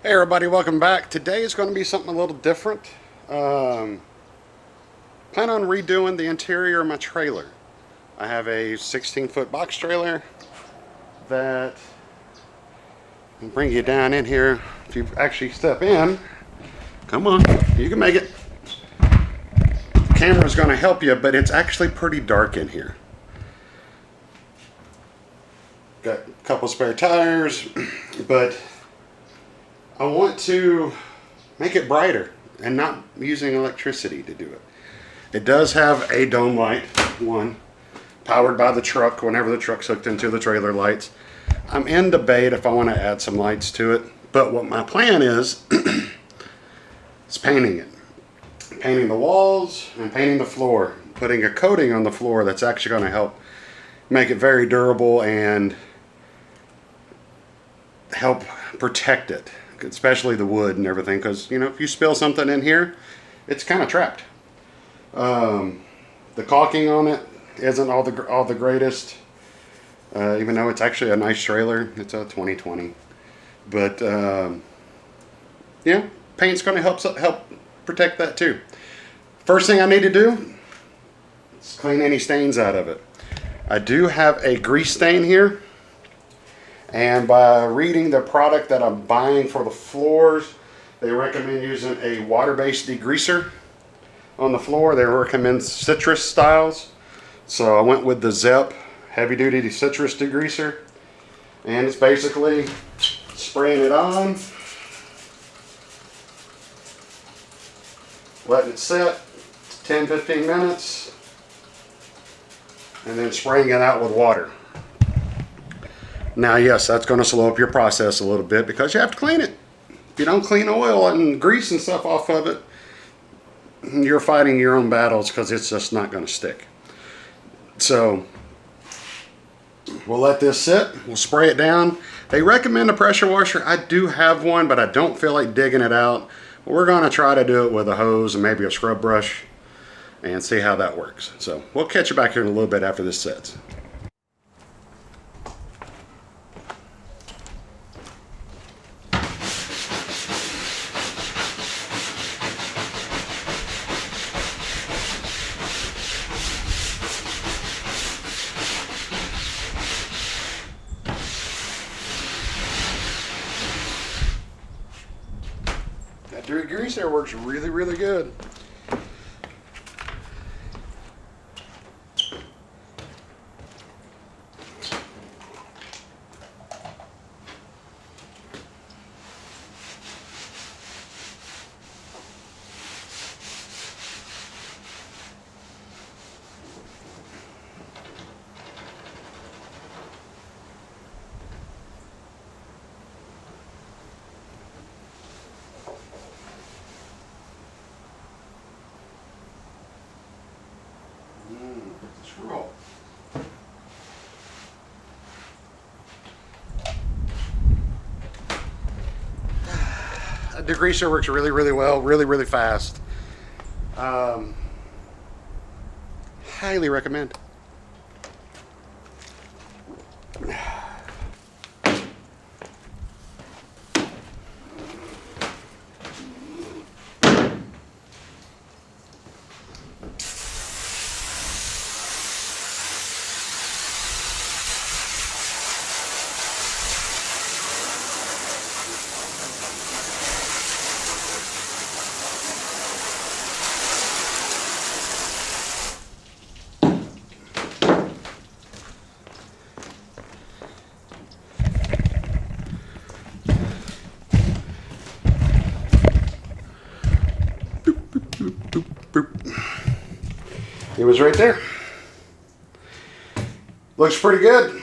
Hey everybody, welcome back. Today is going to be something a little different. Plan on redoing the interior of my trailer. I have a 16-foot box trailer that will bring you down in here. If you actually step in, come on, you can make it. The camera's going to help you, but it's actually pretty dark in here. Got a couple spare tires, but I want to make it brighter and not using electricity to do it. It does have a dome light, one, powered by the truck whenever the truck's hooked into the trailer lights. I'm in debate if I want to add some lights to it, but what my plan is painting it. Painting the walls and painting the floor. Putting a coating on the floor that's actually going to help make it very durable and help protect it. Especially the wood and everything, because you know, if you spill something in here, it's kind of trapped. The caulking on it isn't all the greatest, even though it's actually a nice trailer. It's a 2020, but yeah, paint's going to help protect that too. First thing I need to do is clean any stains out of it. I do have a grease stain here. And by reading the product that I'm buying for the floors, they recommend using a water-based degreaser on the floor. They recommend citrus styles. So I went with the Zep heavy-duty citrus degreaser. And it's basically spraying it on, letting it set 10-15 minutes, and then spraying it out with water. Now, yes, that's going to slow up your process a little bit because you have to clean it. If you don't clean oil and grease and stuff off of it, you're fighting your own battles because it's just not going to stick. So, we'll let this sit. We'll spray it down. They recommend a pressure washer. I do have one, but I don't feel like digging it out. We're going to try to do it with a hose and maybe a scrub brush and see how that works. So, we'll catch you back here in a little bit after this sets. That degreaser works really, really good. Screw. A degreaser works really, really well, really, really fast. Highly recommend. It was right there. Looks pretty good.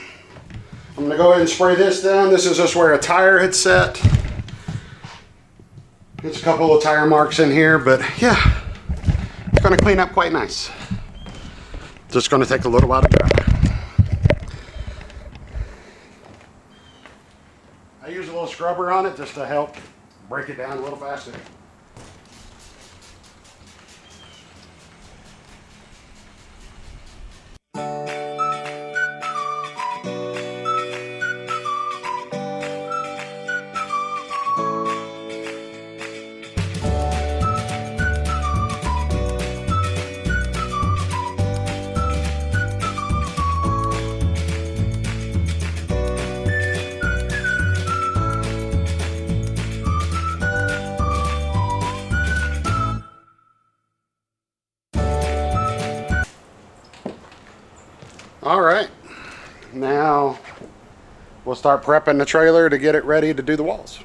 I'm gonna go ahead and spray this down. This is just where a tire had set. There's a couple of tire marks in here, but yeah, it's gonna clean up quite nice. Just gonna take a little while to dry. I use a little scrubber on it just to help break it down a little faster. All right, now we'll start prepping the trailer to get it ready to do the walls.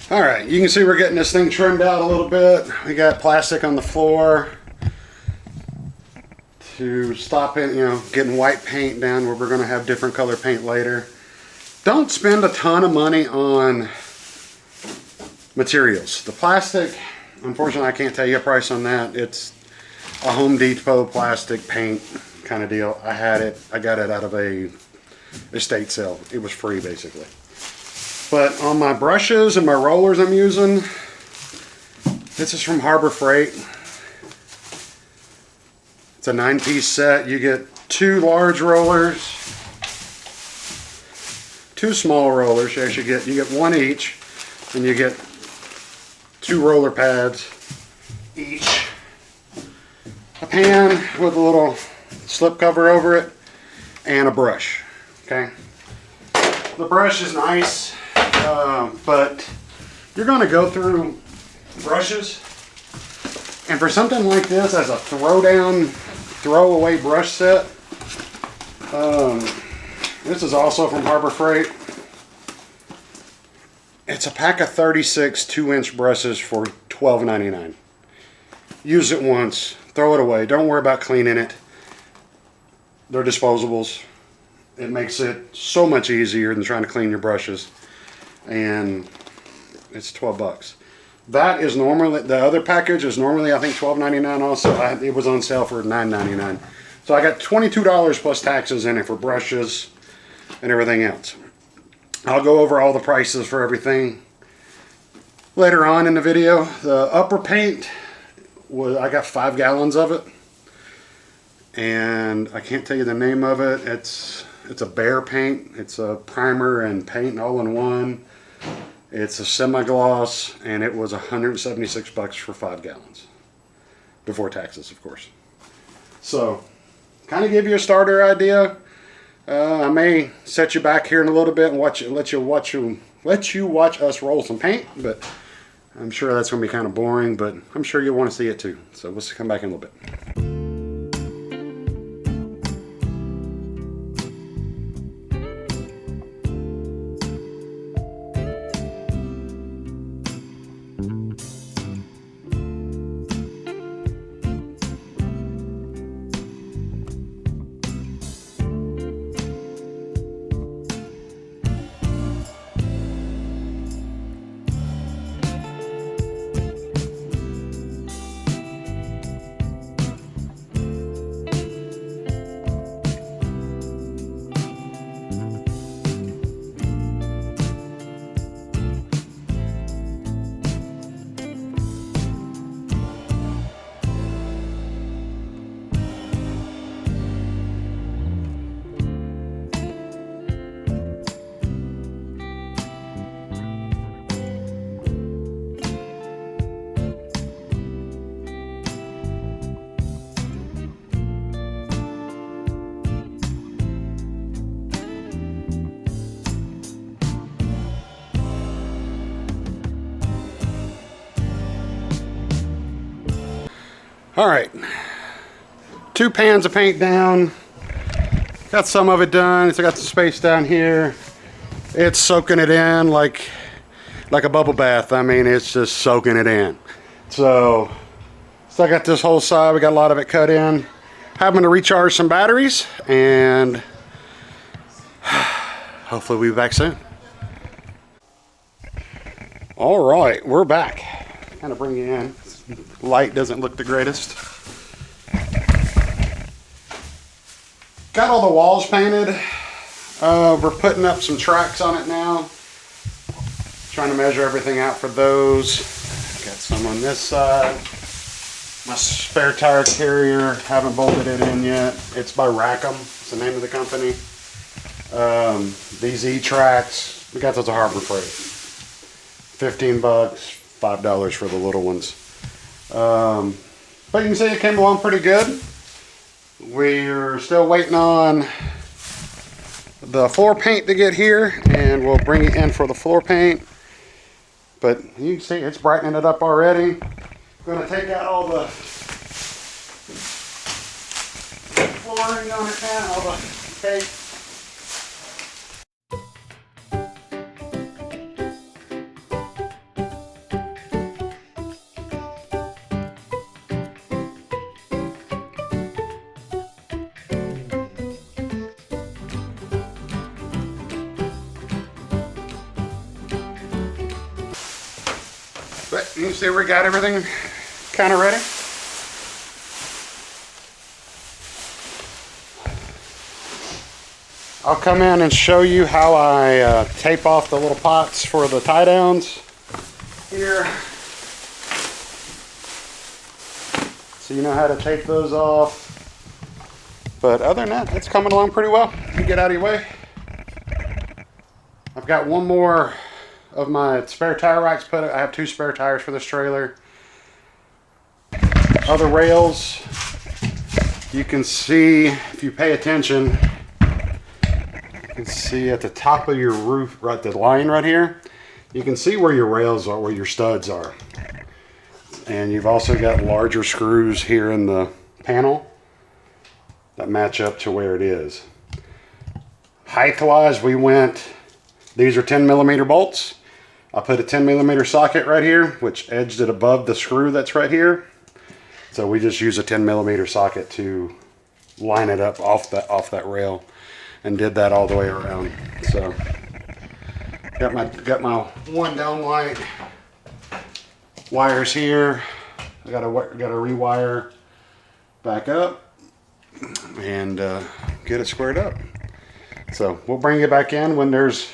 All right, you can see we're getting this thing trimmed out a little bit. We got plastic on the floor to stop it, getting white paint down where we're gonna have different color paint later. Don't spend a ton of money on materials. The plastic, unfortunately, I can't tell you a price on that. It's a Home Depot plastic paint kind of deal. I had it. I got it out of a estate sale. It was free basically. But on my brushes and my rollers I'm using, this is from Harbor Freight. It's a 9-piece set. You get 2 large rollers, 2 small rollers. You get 1 each, and you get 2 roller pads each. A pan with a little slip cover over it, and a brush. Okay, the brush is nice, but you're going to go through brushes, and for something like this as a throwaway brush set, this is also from Harbor Freight. It's a pack of 36 2-inch brushes for $12.99. Use it once, throw it away. Don't worry about cleaning it. They're disposables. It makes it so much easier than trying to clean your brushes. And it's 12 bucks. That is normally, the other package is normally I think $12.99 also. It was on sale for $9.99. So I got $22 plus taxes in it for brushes and everything else. I'll go over all the prices for everything later on in the video. The upper paint, I got 5 gallons of it, and I can't tell you the name of it. It's a Behr paint. It's a primer and paint all in one. It's a semi-gloss, and it was 176 bucks for 5 gallons before taxes, of course. So kind of give you a starter idea. I may set you back here in a little bit and let you watch us roll some paint, but I'm sure that's going to be kind of boring, but I'm sure you'll want to see it too. So let's come back in a little bit. All right, 2 pans of paint down. Got some of it done. So I got some space down here. It's soaking it in like a bubble bath. I mean, it's just soaking it in. So I got this whole side. We got a lot of it cut in. Having to recharge some batteries, and hopefully we'll be back soon. All right, we're back. Kind of bring you in. Light doesn't look the greatest. Got all the walls painted. We're putting up some tracks on it now. Trying to measure everything out for those. Got some on this side. My spare tire carrier, haven't bolted it in yet. It's by Rackham, it's the name of the company. These E-tracks, we got those at Harbor Freight. 15 bucks, $5 for the little ones. But you can see it came along pretty good. We're still waiting on the floor paint to get here, and we'll bring it in for the floor paint. But you can see it's brightening it up already. Going to take out all the flooring on it now, all the tape. But you see we got everything kind of ready. I'll come in and show you how I tape off the little pots for the tie downs here. So you know how to tape those off. But other than that, it's coming along pretty well. Let me get out of your way. I've got one more of my spare tire racks put. I have 2 spare tires for this trailer. Other rails, you can see if you pay attention. You can see at the top of your roof, right, the line right here, you can see where your rails are, where your studs are. And you've also got larger screws here in the panel that match up to where it is. Height wise, we went, these are 10mm bolts. I put a 10mm socket right here, which edged it above the screw that's right here. So we just use a 10mm socket to line it up off that rail, and did that all the way around. So got my one downlight wires here. I got to rewire back up and get it squared up. So we'll bring it back in when there's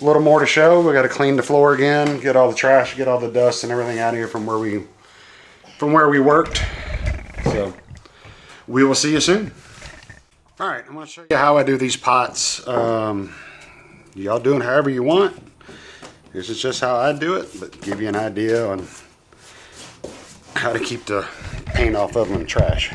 a little more to show. We got to clean the floor again, get all the trash, get all the dust and everything out of here from where we worked. So we will see you soon. All right, I'm going to show you how I do these pots. Y'all doing however you want. This is just how I do it, but give you an idea on how to keep the paint off of them and trash.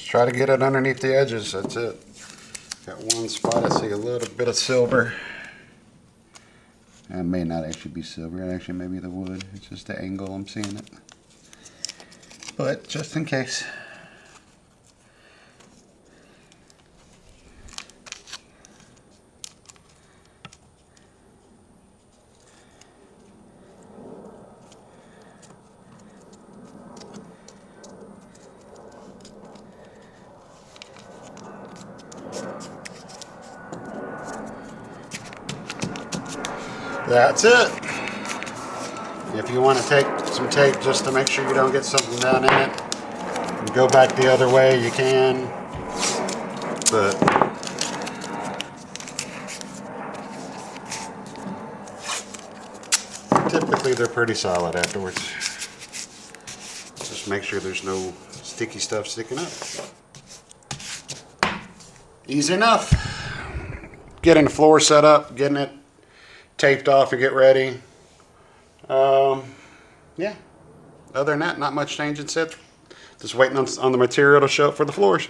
Just try to get it underneath the edges. That's it. Got one spot I see a little bit of silver. It may not actually be silver. It actually may be the wood. It's just the angle I'm seeing it. But just in case. That's it. If you want to take some tape just to make sure you don't get something down in it and go back the other way, you can. But typically they're pretty solid afterwards. Just make sure there's no sticky stuff sticking up. Easy enough. Getting the floor set up, getting it taped off and get ready. Yeah. Other than that, not much change in set. Just waiting on the material to show up for the floors.